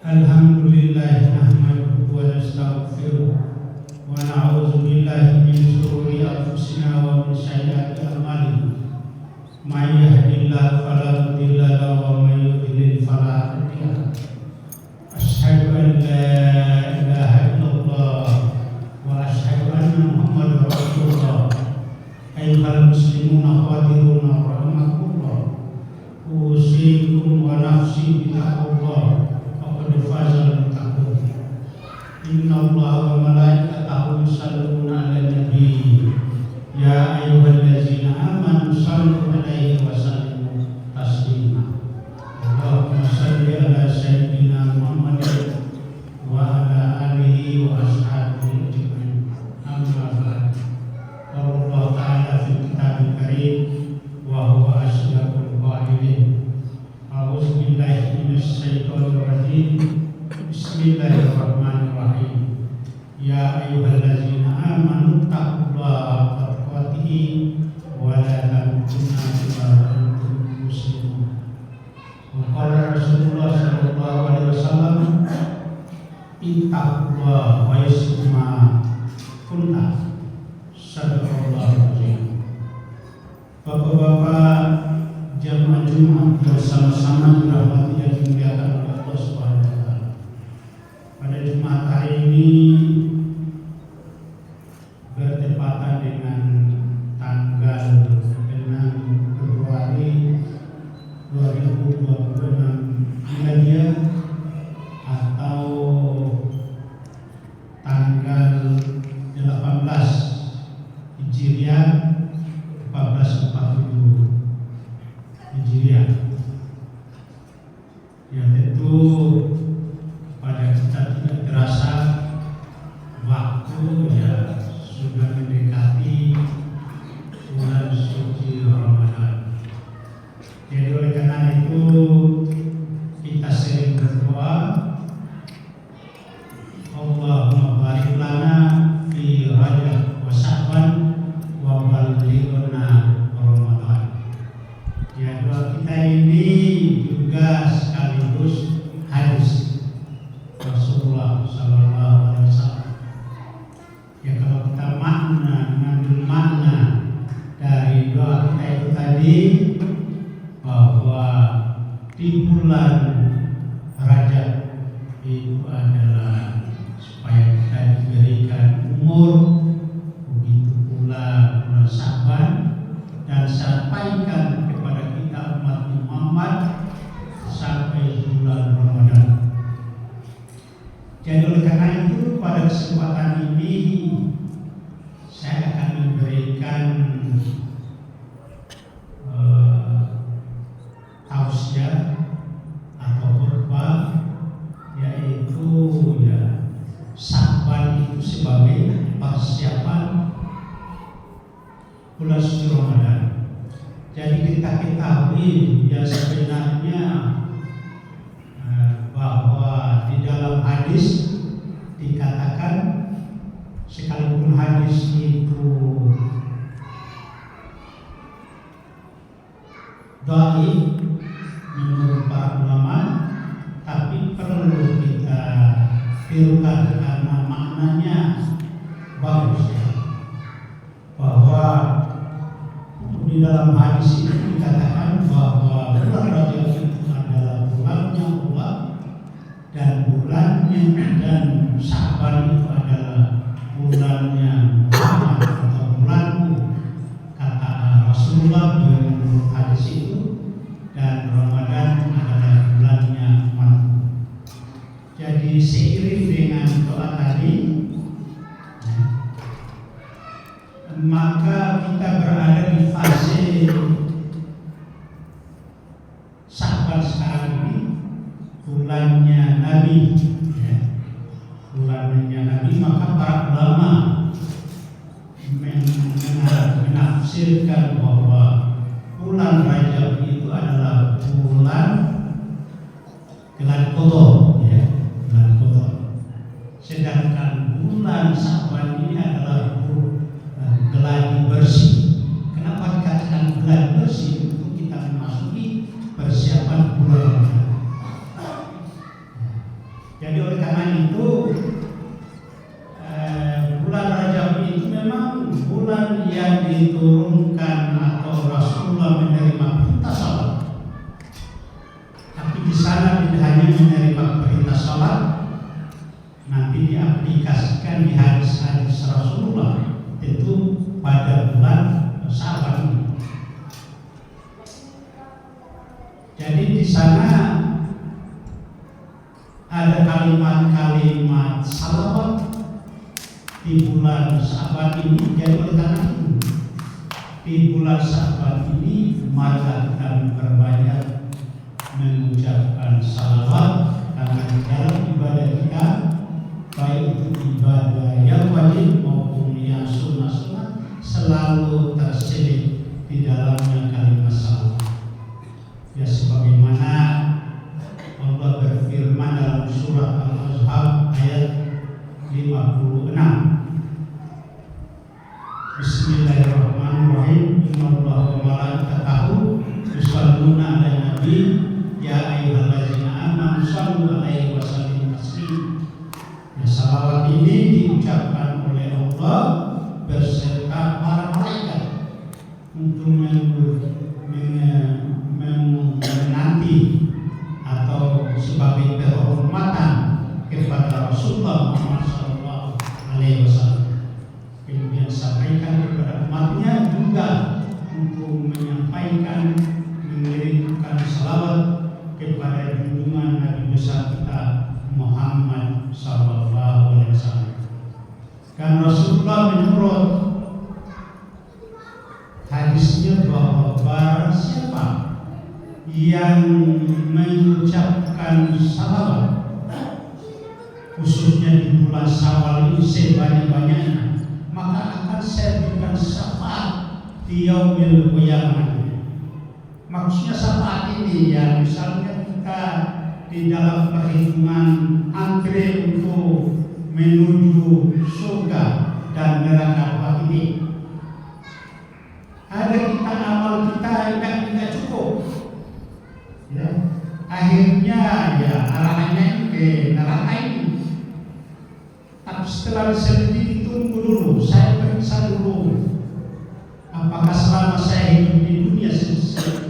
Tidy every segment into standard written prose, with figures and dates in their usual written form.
Alhamdulillah nahmaduhu wa nastaghfiruh wa na'udzu billahi min shururi anfusina wa min sayyiati a'malina. May yahdihillahu fala mudilla lahu wa may yudlil fala hadiya lahu. Asyhadu an la ilaha illallah wa asyhadu anna Muhammadar Rasulullah. Ayyuhal muslimuna hadiruna rahimakumullah. Usikum wa nafsi bitaqwallah. Fazal muttaqun. Innallaha wa malaikatahu yusholluna 'alan nabi. Ya ayyuhallazina amanu shallu 'alaihi wa sallimu taslima. Allahumma shalli 'ala sayyidina Muhammadin wa 'ala alihi wa ashabihi ajma'in. Amma ba'd. Qala Allah ta'ala fil kitabil karim wa huwa asdaqul qa'ilin. A'udzu billahi minasy syaithanir rajim. Bismillahirrahmanirrahim. Ya ayyuhallazina amanu taqullaha haqqa tuqatih wa la tamutunna illa wa antum muslimun. Wa qala Rasulullah sallallahu alaihi wasallam, ittaqullaha wa yasma kunta. Sadaqallahu azim. Bapak-bapak jamaah Jumat bersama-sama dirahmati dan dimuliakan oleh Allah Subhanahu wa taala. Pada Jumat hari ini bertepatan dengan tanggal 6 Februari 2026 Miladiah atau tanggal 18 Hijriah 1447 Hijriah. Yang tentu tadi bahwa di bulan Rajab itu adalah supaya kita diberikan umur, begitu pula bulan Sya'ban, dan sampaikan kepada kita umat Muhammad sampai bulan Ramadan. Jadi oleh karena itu pada kesempatan ini saya akan memberikan tausiah atau khutbah, yaitu Sya'ban itu sebagai persiapan bulan suci Ramadan. Jadi kita ketahui sebenarnya bahwa di dalam hadis dikatakan, sekalipun hadis itu dhaif menurut para ulama, tapi perlu kita tirukan karena maknanya bagus, bahwa di dalam hadis itu dikatakan bahwa bulan Rajab itu adalah bulannya Allah, dan bulannya dan Sya'ban itu adalah bulannya Muhammad atau bulanku, kata Rasulullah menurut hadis itu, dan Ramadan adalah bulannya umatku. Jadi seiring dengan doa tadi, maka kita berada di fase Sya'ban sekarang ini, bulannya Nabi, bulannya Nabi. Maka para ulama menafsirkan bahwa bulan Rajab itu adalah bulan Gelar Qadha, Gelar Qadha. Sedangkan bulan Sya'ban ini adalah geladi bersih. Kenapa dikatakan geladi bersih? Untuk kita memasuki persiapan bulan Ramadan. Jadi oleh karena itu bulan Rajab itu memang bulan yang diturunkan atau Rasulullah menerima perintah salat. Tapi di sana tidak hanya menerima perintah salat, nanti diaplikasikan di hadis-hadis Rasulullah, itu pada bulan Sya'ban ini. Jadi di sana ada kalimat-kalimat salawat di bulan Sya'ban ini. Jadi oleh karena itu di bulan Sya'ban ini marilah kita memperbanyak mengucapkan salawat, karena di dalam ibadah kita, baik itu ibadah yang wajib maupun yang sunnah-sunnah, selalu terselip di dalamnya kalimat salawat. Ya sebagaimana Allah berfirman dalam surat Al-Ahzab ayat 56. Bismillahirrahmanirrahim. Innallaha wa malaikatahu yusholluna 'alan nabi ya ayyuhallazina amanu shallu 'alaihi wa sallimu taslima. Salawat ini diucapkan oleh Allah beserta para malaikat untuk menanti atau sebagai penghormatan kepada Rasulullah Muhammad SAW. Kemudian sampaikan kepada umatnya juga untuk menyampaikan, mengirimkan salawat kepada junjungan Nabi besar kita Muhammad SAW. Dan Rasulullah menurut hadisnya bahwa barang siapa yang mengucapkan salawat, khususnya di bulan Syawal ini sebanyak-banyaknya, maka akan saya berikan syafaat di yaumil qiyamah. Maksudnya syafaat ini yang misalnya kita di dalam perhitungan antre untuk menuju surga dan neraka ini, ada kita amal kita tidak cukup, akhirnya arahannya ke neraka ini. Tapi setelah diselidiki, tunggu dulu, saya periksa dulu Apakah selama saya hidup di dunia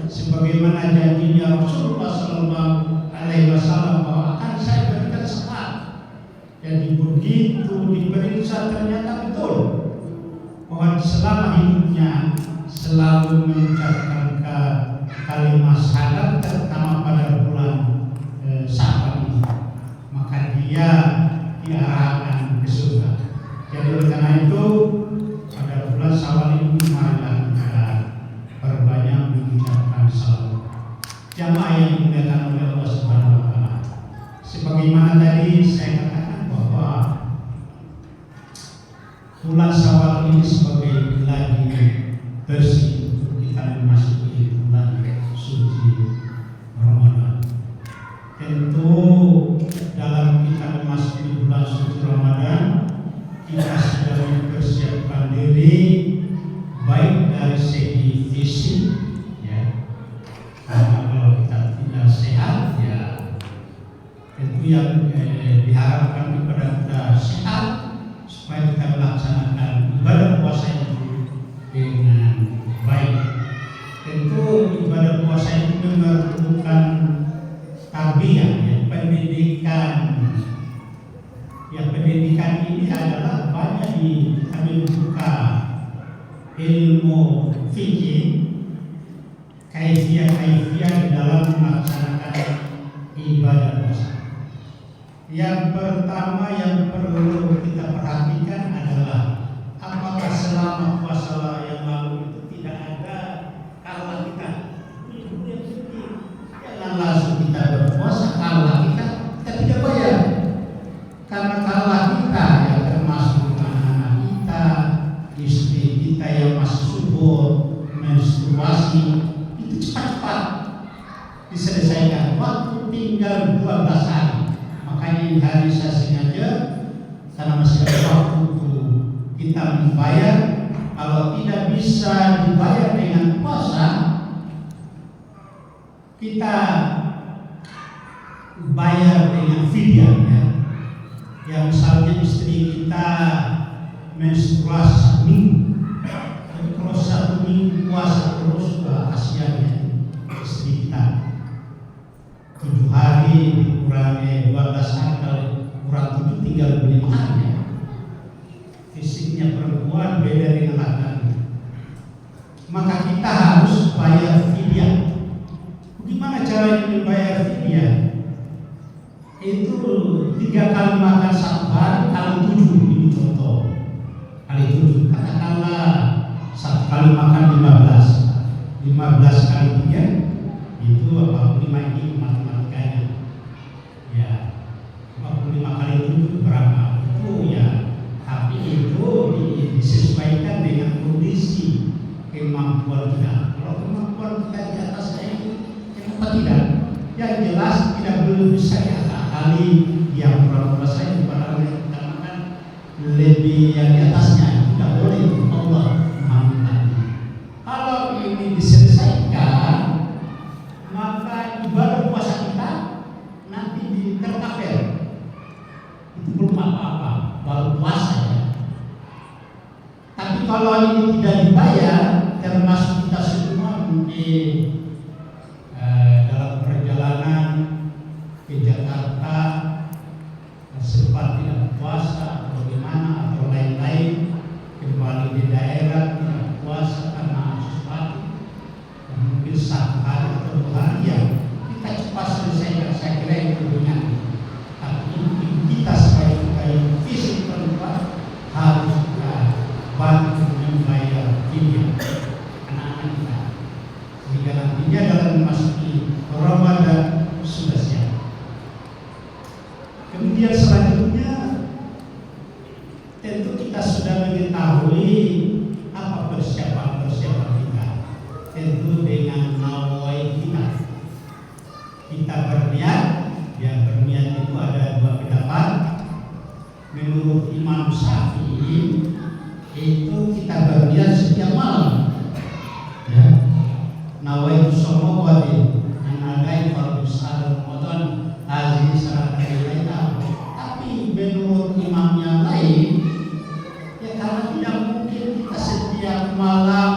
sebagaimana janjinya Rasulullah Sallallahu Alaihi Wasallam bahwa akan saya berikan syafaat. Jadi begitu diperiksa ternyata betul bahwa selama hidupnya selalu mengucapkan kalimat syahadat terutama pada bulan Syawal ini, maka dia diarahkan ke surga. Jadi oleh karena itu pada bulan Syawal ini marilah kita perbanyak mengucapkan salawat. Jamaah yang dimuliakan oleh Allah Subhanahu wa taala. Sebagaimana tadi saya katakan bahwa bulan Syawal ini sebagai bulan bersih untuk kita memasuki bulan suci Ramadan. Tentu dalam kita memasuki bulan suci Ramadan, kita sudah mempersiapkan diri baik dari segi fisik, ya. Karena kalau kita tidak sehat, ya tentu yang diharapkan kepada kita sehat supaya kita melaksanakan ibadah puasa itu dengan baik. Tentu ibadah puasa itu memerlukan tarbiyah, ya, pendidikan. Yang pendidikan ini adalah banyak kita membuka ilmu fikih, kaifiah di dalam melaksanakan ibadah puasa. Yang pertama yang perlu kita perhatikan adalah apakah selama puasa yang lalu itu tidak ada kalah kita. Jangan langsung kita berpuasa kalah kita tidak bayar. Karena kalah kita yang termasuk anak-anak kita, istri kita yang masih subur, menstruasi, itu cepat-cepat diselesaikan. Waktu tinggal 12 hari. Makanya ini hari saya sengaja karena masih ada waktu untuk kita membayar. Kalau tidak bisa dibayar dengan puasa, kita bayar dengan fidyah, ya. Yang misalnya istri kita menstruasi 1 minggu, jadi kalau 1 minggu puasa terus, kasihan ya istri kita. 7 hari dikurangi 12 hari, kalau kurang 7 tinggal 5 hari, ya. Fisiknya perempuan beda dengan laki-laki, maka kita harus bayar fidyah. Gimana caranya membayar fidyah? Itu 3 kali makan 1 hari kali 7, ini contoh kali 7, katakanlah 1 kali makan 15 kali 3 itu 45, ini matematikanya ya. 45 kali 7 berapa? Itu ya, tapi itu disesuaikan dengan kondisi kemampuan kita. Kalau kemampuan kita di atasnya itu kenapa tidak? Yang jelas tidak belum bisa ya kali yang kurang puasa itu pada dikarenakan lebih yang di atasnya tidak boleh, Allah Muhammad. Kalau ini diselesaikan, maka ibadah puasa kita nanti terkafir. Itu belum apa-apa, baru puasa, ya. Tapi kalau ini tidak dibayar, termasuk kita semua mungkin dalam perjalanan ke Jakarta sempat tidak puasa atau bagaimana atau lain-lain, kembali di daerah tidak puasa karena sesuatu yang mungkin 1 hari atau 2 hari, ya kita cepat selesaikan. Saya kira itu dengan, tapi kita sebagai fisik perempuan harus kita bantu membayar fidyah anak-anak kita, sehingga nantinya dalam memasuki Ramadan sudah siap. Kemudian selanjutnya tentu kita sudah mengetahui apa persiapan kita. Tentu dengan nawai kita berniat. Yang berniat itu ada 2 pendapat. Menurut Imam Syafi'i itu kita berniat setiap malam, ya. Nawaitu shomo wadi anadai fardus Ramadan aziz salat lain. Tapi menurut imam yang lain, ya karena tidak mungkin kita setiap malam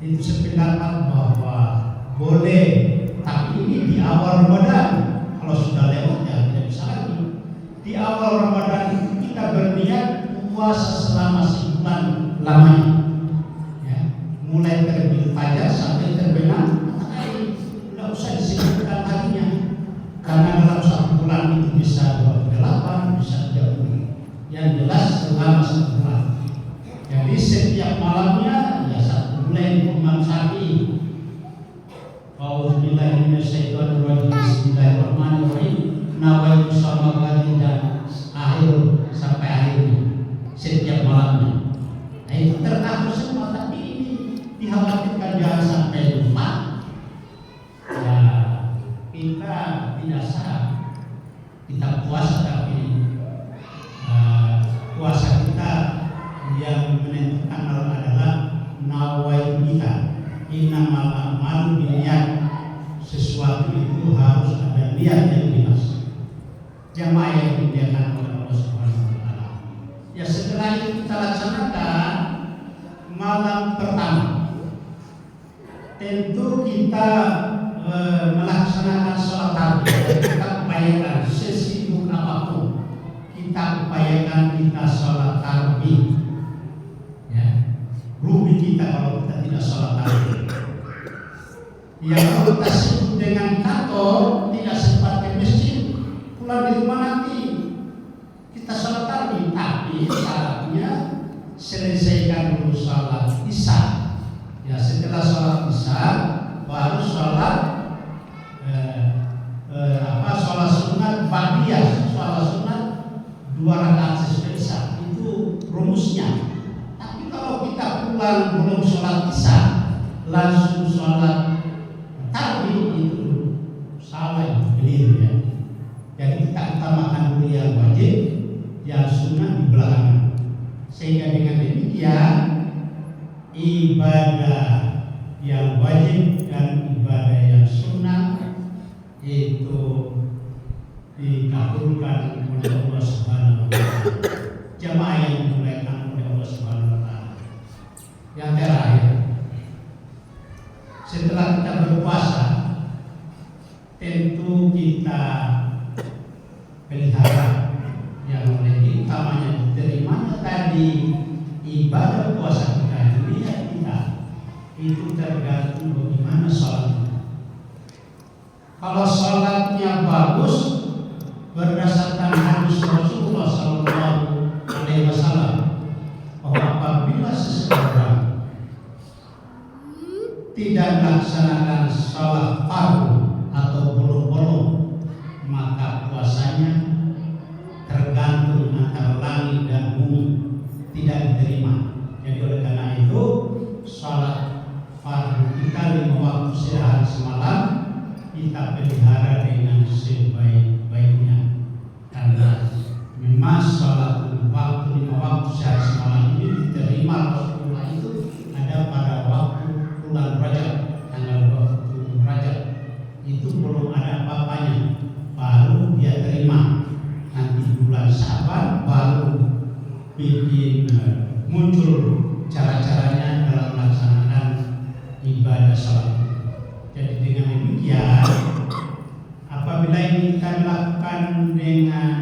itu sependapat bahwa boleh, tapi ini di awal Ramadan. Kalau sudah lewat ya tidak bisa lagi. Di awal Ramadan itu kita berniat puasa selama sebulan lamanya, ya, mulai terbit fajar sampai terbenam matahari. Tidak usah disebutkan harinya, karena dalam satu bulan itu bisa 28, bisa 30. Yang jelas selama sebulan. Jadi setiap malamnya ya satu bulan Imam Syafi'i. Auzubillahi minasyaitonirrajim. Bismillahirrahmanirrahim. Nawaitu sama ghadi dan akhir sampai akhirnya setiap malamnya. Nah itu teratur semua, tapi ini dikhawatirkan jangan sampai lupa. Ya kita tidak sah kita puasa, tapi puasa kita yang menentukan adalah nawaitu kita. Innamal a'malu binniyat. Sesuatu itu harus ada niat yang jelas. Jamaah yang dimuliakan oleh Allah Subhanahu wa taala. Ya setelah itu kita laksanakan malam pertama. Tentu kita melaksanakan sholat tarawih. Kita upayakan sesibuk apapun. Kita upayakan kita sholat tarawih. Ya, rugi kita kalau kita tidak sholat tarawih. Yang kalau kita sibuk dengan kantor, tidak sempat ke masjid, pulang di rumah nanti kita sholat tarawih. Tapi syaratnya selesaikan dulu sholat isya. Ya setelah sholat isya baru sholat sholat sunat ba'diyah, sholat sunat 2 rakaat sesudah isya. Itu rumusnya. Tapi kalau kita pulang belum sholat isya langsung sholat tarawih, itu salah, keliru ya. Jadi kita utamakan dulu yang wajib, yang sunnah di belakang. Sehingga dengan demikian ibadah yang wajib dan ibadah yang sunnah itu dikabulkan oleh Allah Subhanahu wa taala. Jamaah yang dimuliakan oleh Allah Subhanahu wa taala. Yang terakhir, setelah kita berpuasa, tentu kita pelihara yang lebih utamanya diterimanya tadi ibadah puasa kita, niat kita itu tergantung bagaimana sholatnya. Kalau sholatnya bagus berdasarkan hadis Rasulullah SAW, bahwa apabila seseorang tidak melaksanakan sholat fardu atau bolong-bolong, maka puasanya tergantung antara langit dan bumi, tidak diterima. Jadi oleh karena itu sholat fardu kita 5 waktu sehari semalam kita pelihara dengan sebaik-baiknya, karena memang sholat waktu 5 waktu sehari semalam ini diterima Rasulullah itu ada pada waktu bulan Rajab, tanggal 27 Rajab. Itu belum ada apa-apanya, baru dia terima. Nanti bulan Syaban baru bikin muncul cara-caranya dalam melaksanakan ibadah sholat. Jadi dengan demikian, apabila ini kita lakukan dengan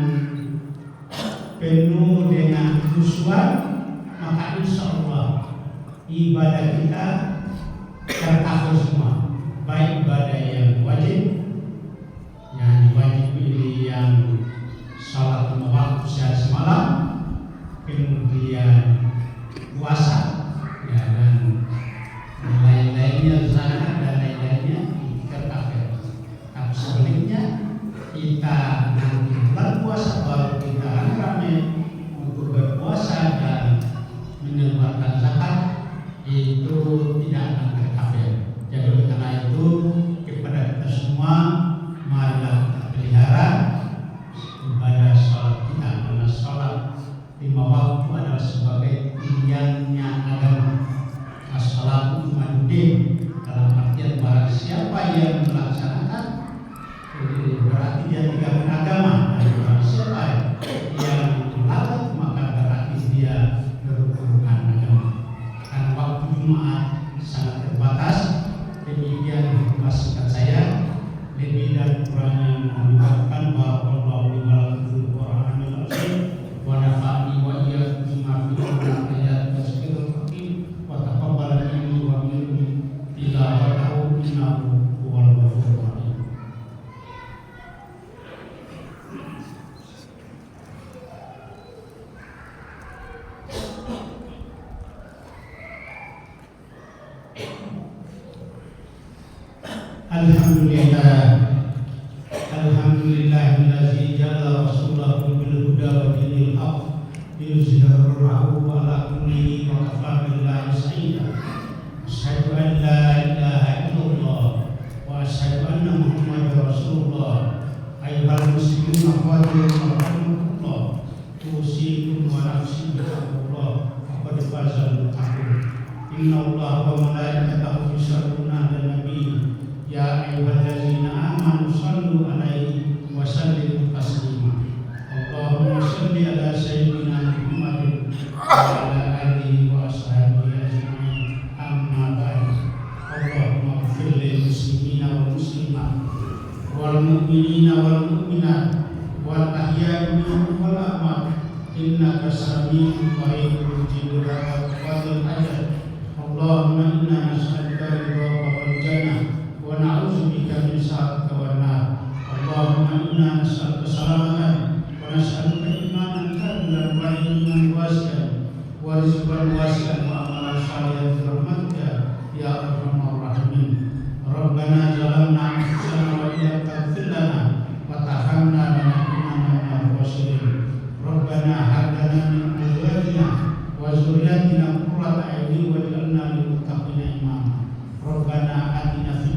penuh dengan khusyuan, maka insya Allah ibadah kita tercover semua, baik ibadah yang wajib, ini yang sholat 5 waktu sehari semalam, kemudian puasa, ya, dan lain-lainnya zakat dan lain-lainnya tercover. Tapi sebaliknya kita nanti bulan puasa baru kita rame untuk berpuasa dan mengeluarkan zakat, itu tidak akan tercover. Jadi oleh karena itu kepada kita semua, marilah kita pelihara ibadah sholat kita, karena sholat 5 waktu adalah sebagai pilihannya agama. As-salatu imaduddin, dalam artian barang siapa yang melaksanakan berarti dia tidak beragama. Alhamdulillahillazi jalla rasulahu bil huda wa dinil haq liyuzhirahu ala kulli wa kafa billahi shahida. Asyhadu an la ilaha illallah wa asyhadu anna Muhammadar Rasulullah. Ayyuhal muslimun wa rahmatullah. Usikum wa nafsi bittaqwallah. Faqad fazal muttaqun. Innallaha wa malaikatahu yusholluna 'alan nabi. Ya ayyuhallazina amanu shallu 'alaihi wa sallimu taslima. Allahumma shalli ala sayyidina Muhammadin wa ala alihi wa ashabihi ajma'in. Amma ba'du. Allahumma ighfir lil muslimina wal muslimat wal mu'minina wal mu'minat wal ahya'i minhum wal amwat innaka sami'un qaribun mujibud da'watil hajat. Allahumma inna nas'aluka ridhaka wal jannah wa na'udzubika min sakhatika wan nar. Allahumma inna nas'aluka salamatan wa nas'aluka imanan kamilan wa ilman wasi'an wa rizqan wasi'an wa amalan shalihan bi rahmatika ya arhamar rahimin. Rabbana zalamna anfusana wa illam taghfir lana wa tarhamna lanakunanna minal khasirin. Rabbana hab lana min azwajina wa dhurriyyatina qurrata a'yunin waj'alna lil muttaqina imama. Rabbana atina fid